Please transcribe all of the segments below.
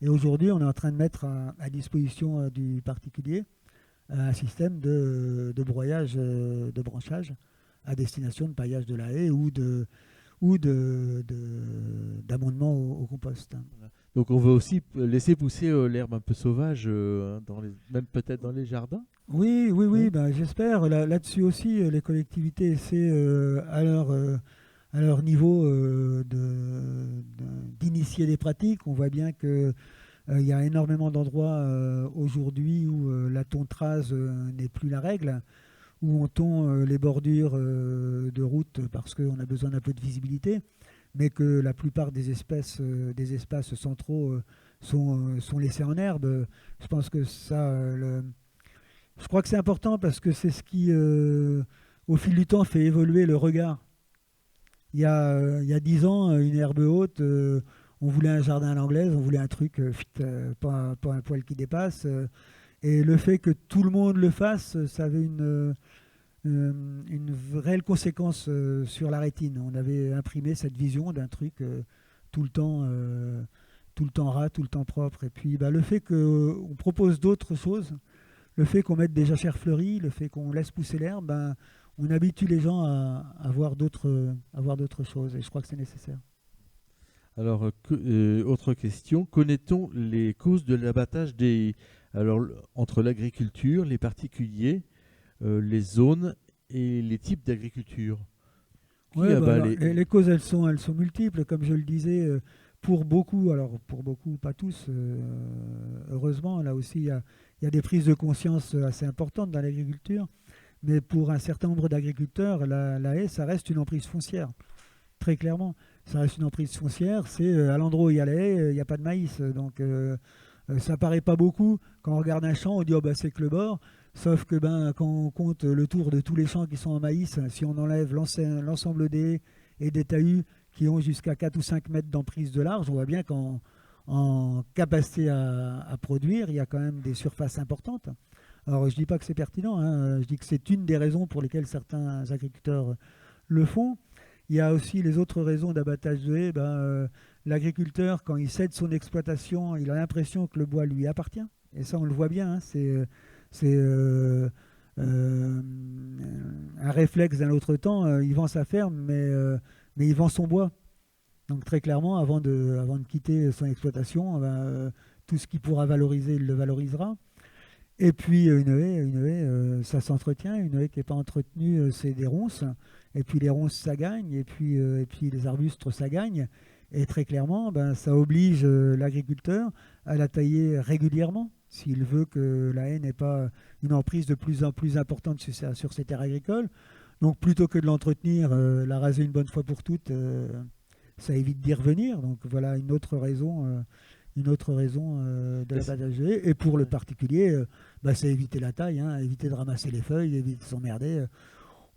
Et aujourd'hui, on est en train de mettre à disposition du particulier un système de broyage, de branchage à destination de paillage de la haie d'amendement au compost. Voilà. Donc on veut aussi laisser pousser l'herbe un peu sauvage, même peut-être dans les jardins. Oui, oui, oui, Oui. ben, j'espère. Là-dessus aussi, les collectivités essaient à leur niveau d'initier des pratiques. On voit bien qu'il y a énormément d'endroits aujourd'hui où la tontrase n'est plus la règle, où on tond les bordures de route parce qu'on a besoin d'un peu de visibilité, mais que la plupart des espaces centraux sont laissés en herbe. Je pense que je crois que c'est important parce que c'est ce qui, au fil du temps, fait évoluer le regard. Il y a 10 ans, une herbe haute, on voulait un jardin à l'anglaise, on voulait un truc, pas un poil qui dépasse. Et le fait que tout le monde le fasse, ça avait une réelle conséquence sur la rétine. On avait imprimé cette vision d'un truc tout le temps, tout le temps ras, tout le temps propre. Et puis bah, le fait qu'on propose d'autres choses, le fait qu'on mette des jachères fleuries, le fait qu'on laisse pousser l'herbe, ben, on habitue les gens à voir d'autres choses. Et je crois que c'est nécessaire. Alors, autre question, connaît-on les causes de l'abattage des... Alors, entre l'agriculture, les particuliers, les zones et les types d'agriculture? Qui Ouais, bah abat alors, les... les causes, elles sont multiples, comme je le disais, pour beaucoup, alors pour beaucoup, pas tous, heureusement, là aussi, il y a des prises de conscience assez importantes dans l'agriculture, mais pour un certain nombre d'agriculteurs, la haie, ça reste une emprise foncière, très clairement. Ça reste une emprise foncière, c'est à l'endroit où il y a la haie, il n'y a pas de maïs, donc ça paraît pas beaucoup. Quand on regarde un champ, on dit oh, bah, c'est que le bord. Sauf que ben, quand on compte le tour de tous les champs qui sont en maïs, si on enlève l'ensemble des haies et des talus qui ont jusqu'à 4 ou 5 mètres d'emprise de large, on voit bien qu'en en capacité à produire, il y a quand même des surfaces importantes. Alors je ne dis pas que c'est pertinent, hein, je dis que c'est une des raisons pour lesquelles certains agriculteurs le font. Il y a aussi les autres raisons d'abattage de haies. Ben, l'agriculteur, quand il cède son exploitation, il a l'impression que le bois lui appartient. Et ça, on le voit bien. Hein, c'est euh, un réflexe d'un autre temps. Il vend sa ferme, mais il vend son bois. Donc très clairement, avant de quitter son exploitation, ben, tout ce qu'il pourra valoriser, il le valorisera. Et puis une haie ça s'entretient. Une haie qui n'est pas entretenue, c'est des ronces. Et puis les ronces, ça gagne. Et puis les arbustes, ça gagne. Et très clairement, ben, ça oblige l'agriculteur à la tailler régulièrement s'il veut que la haie n'ait pas une emprise de plus en plus importante sur ses terres agricoles. Donc plutôt que de l'entretenir, la raser une bonne fois pour toutes, ça évite d'y revenir. Donc voilà une autre raison de Est-ce- l'abattage de haies. Et pour le ouais. particulier, bah, c'est éviter la taille, hein, éviter de ramasser les feuilles, éviter de s'emmerder.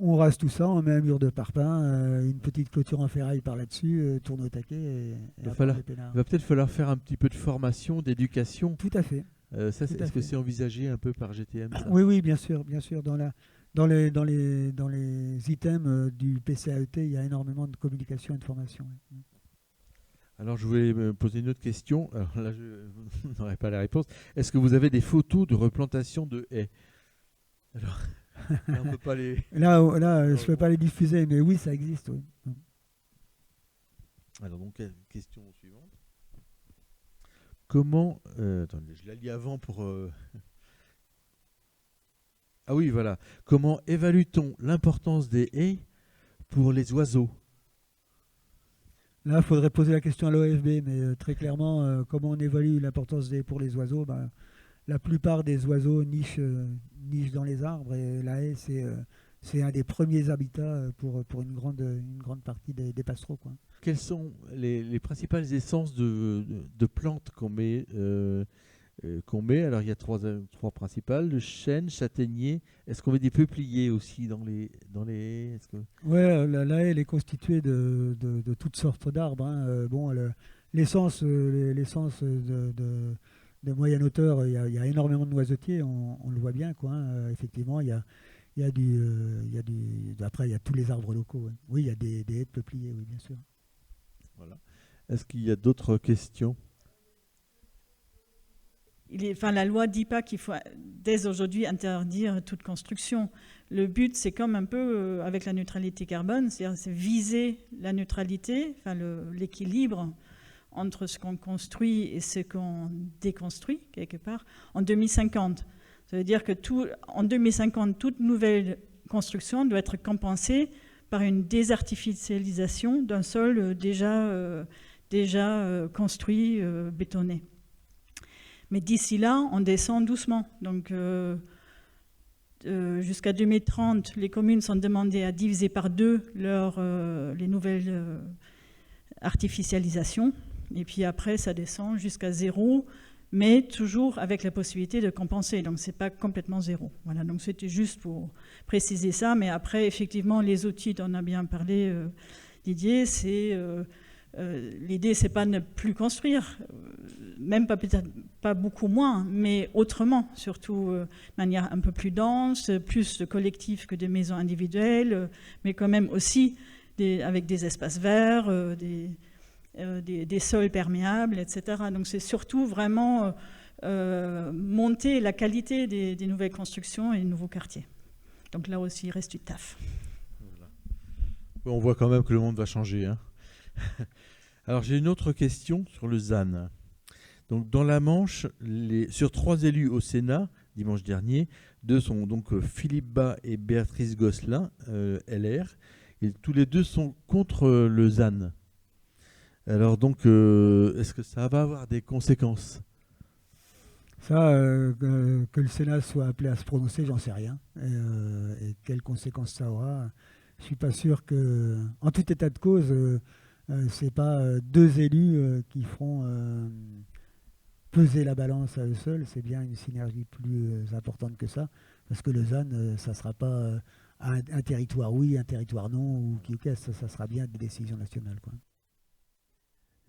On rase tout ça, on met un mur de parpaing, une petite clôture en ferraille par là-dessus, tourne au taquet Il et va à prendre falloir, les peinards. il va peut-être falloir faire un petit peu de formation, d'éducation. Tout à fait, tout à Est-ce que fait. c'est envisagé un peu par GTM, ça? Oui, oui, bien sûr, bien sûr. Dans les items du PCAET, il y a énormément de communication et de formation. Oui. Alors, je voulais me poser une autre question. Alors là, je n'aurai pas la réponse. Est-ce que vous avez des photos de replantation de haies? Alors, là, on peut pas les... Là, je Non, ne peux pas les diffuser, mais oui, ça existe. Oui. alors, donc, question suivante. Comment... attendez, je la lis avant pour... Ah oui, voilà. Comment évalue-t-on l'importance des haies pour les oiseaux? Là, il faudrait poser la question à l'OFB, mais très clairement, comment on évalue l'importance pour les oiseaux, ben, la plupart des oiseaux nichent dans les arbres et la haie, c'est un des premiers habitats pour une grande partie des passereaux. Quoi. Quelles sont les principales essences de plantes qu'on met? Alors, il y a trois principales, le chêne, châtaignier. Est-ce qu'on met des peupliers aussi dans les haies? Ouais, la haie, elle est constituée de toutes sortes d'arbres. Hein. Bon, l'essence de moyenne hauteur, il y a énormément de noisetiers, on le voit bien. Quoi, hein. Effectivement, après, il y a tous les arbres locaux. Ouais. Oui, il y a des haies de peupliers, oui, bien sûr. Voilà. Est-ce qu'il y a d'autres questions? la loi ne dit pas qu'il faut dès aujourd'hui interdire toute construction. Le but, c'est comme un peu avec la neutralité carbone, c'est viser la neutralité, l'équilibre entre ce qu'on construit et ce qu'on déconstruit, quelque part, en 2050. Ça veut dire que en 2050, toute nouvelle construction doit être compensée par une désartificialisation d'un sol déjà construit, bétonné. Mais d'ici là, on descend doucement. Donc, jusqu'à 2030, les communes sont demandées à diviser par 2 les nouvelles artificialisations. Et puis après, ça descend jusqu'à 0, mais toujours avec la possibilité de compenser. Donc, ce n'est pas complètement 0. Voilà, donc c'était juste pour préciser ça. Mais après, effectivement, les outils dont on a bien parlé, Didier, c'est... l'idée, c'est pas ne plus construire, même peut-être pas beaucoup moins, mais autrement, surtout de manière un peu plus dense, plus de collectifs que de maisons individuelles, mais quand même aussi avec des espaces verts, des sols perméables, etc. Donc c'est surtout vraiment monter la qualité des nouvelles constructions et des nouveaux quartiers. Donc là aussi, il reste du taf. Voilà. On voit quand même que le monde va changer, hein. Alors j'ai une autre question sur le ZAN. Donc dans la Manche, sur 3 élus au Sénat dimanche dernier, 2 sont donc Philippe Bas et Béatrice Gosselin, LR, et tous les 2 sont contre le ZAN. Alors donc, est-ce que ça va avoir des conséquences ? Ça, que le Sénat soit appelé à se prononcer, j'en sais rien. Et quelles conséquences ça aura, je suis pas sûr que, en tout état de cause, c'est pas 2 élus qui feront peser la balance à eux seuls. C'est bien une synergie plus importante que ça, parce que le ZAN, ça sera pas un territoire oui, un territoire non, ou qu'est-ce, ça sera bien des décisions nationales, quoi.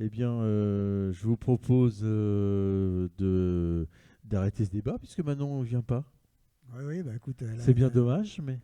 Eh bien, je vous propose d'arrêter ce débat, puisque Manon ne vient pas. Oui, bah écoute, C'est bien dommage, mais...